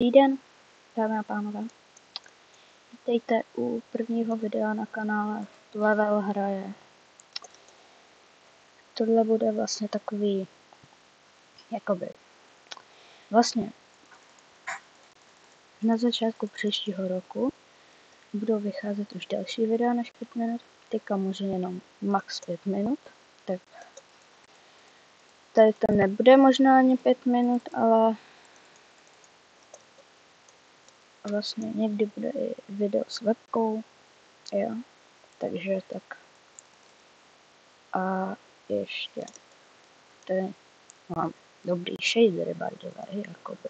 Dobrý den, dámy a pánové. Vítejte u prvního videa na kanále Level hraje. Tohle bude vlastně takový, vlastně na začátku příštího roku budou vycházet už další videa než 5 minut. Teďka možná jenom max 5 minut, tak tady to nebude možná ani 5 minut, ale vlastně někdy bude i video s webkou, jo, takže tak. A ještě tady mám dobrý shadery, by the way, jakoby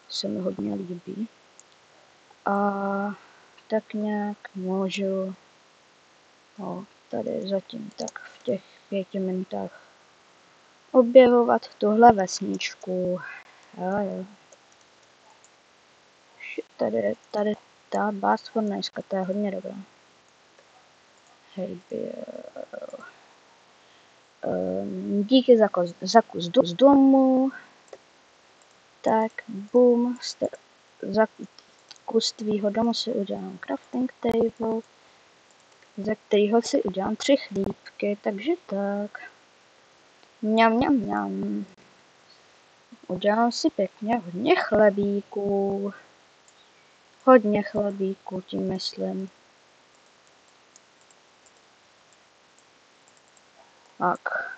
se mi hodně líbí. A tak nějak můžu tady zatím tak v těch 5 minutách objevovat tuhle vesničku. Jo. Tady ta Blast Furnace, to je hodně dobrá. Hej, díky za kus domu. Tak, boom, za kus tvýho domu si udělám crafting table, za kterýho si udělám 3 chlípky, takže tak. Mňam. Udělám si pěkně hodně chlebíků. Tím myslím. Tak,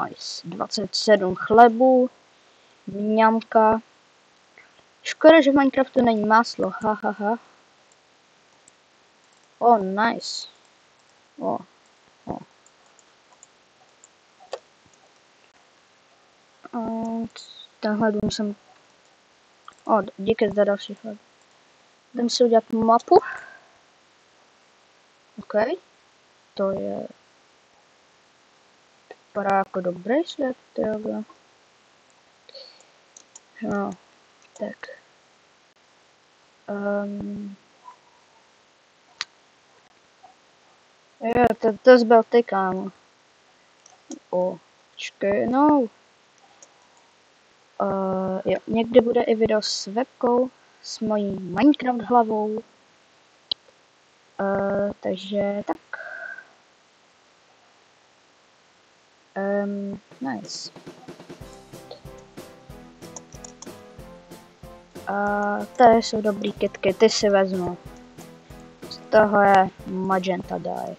nice, 27 chlebů, mňamka. Škoda, že v Minecraftu není máslo, hahaha. Nice. Tenhle dům jsem... díky za další chleb. Jdem si udělat mapu. OK. To je... Vypadá jako dobrý svět, jo. No, tak. Jo, to zbyl ty, kámo. Počkej, no. Jo, někdy bude i video s webkou, s mojí Minecraft hlavou. Takže tak. Nice. Tady jsou dobrý kytky, ty si vezmu. Z toho je magenta dye.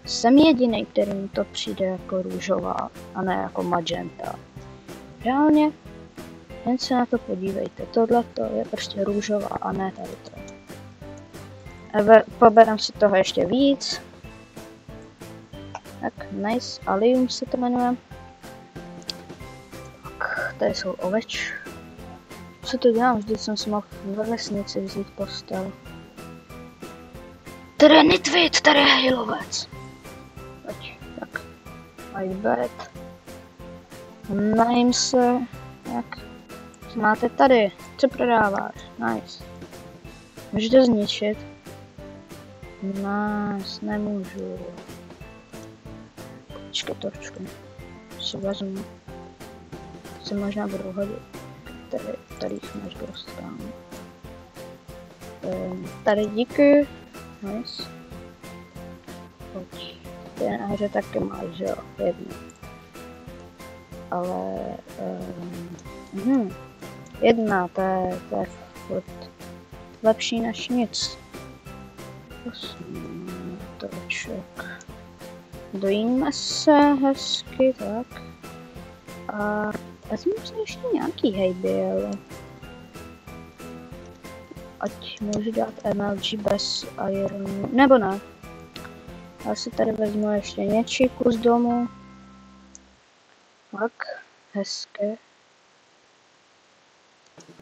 Jsem jediný, kterým to přijde jako růžová, a ne jako magenta. Reálně, jen se na to podívejte, tohle je prostě růžová a ne tady to. Poberám si toho ještě víc. Tak, nice, Alium se to jmenuje. Tak, tady jsou oveč. Co to dělám? Vždyť jsem si mohl ve vesnici vzít postel. Tady je Nitvit, tady je Hejlovec. Pojď, tak. I bet. Najím se. Jak? Co máte tady? Co prodáváš? Nice. Můžu to zničit? Nice, nemůžu. Počkej, torčku. Si vezmu. Se možná budu hodit. Tady jich máš dost, kámo. Tady díky. Nice. Pojď. Ty nahoře taky máš, jo, jednu. Ale... jedna, to je furt lepší než nic. Toček. Dojíme se hezky, tak. A vezmu si ještě nějaký hejbil. Ať můžu dát MLG bez ironu, nebo ne. Já si tady vezmu ještě něčí kus domu. Tak, hezké.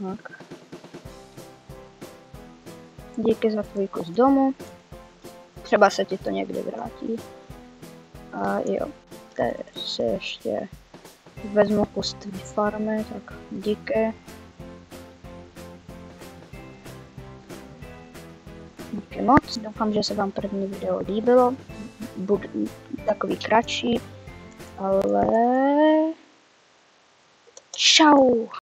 Tak. Díky za tvůj kus domu. Třeba se ti to někdy vrátí. A jo, tady si ještě vezmu kus tvý farmy, tak díky. Díky moc, doufám, že se vám první video líbilo. Bude takový kratší, ale... Čau!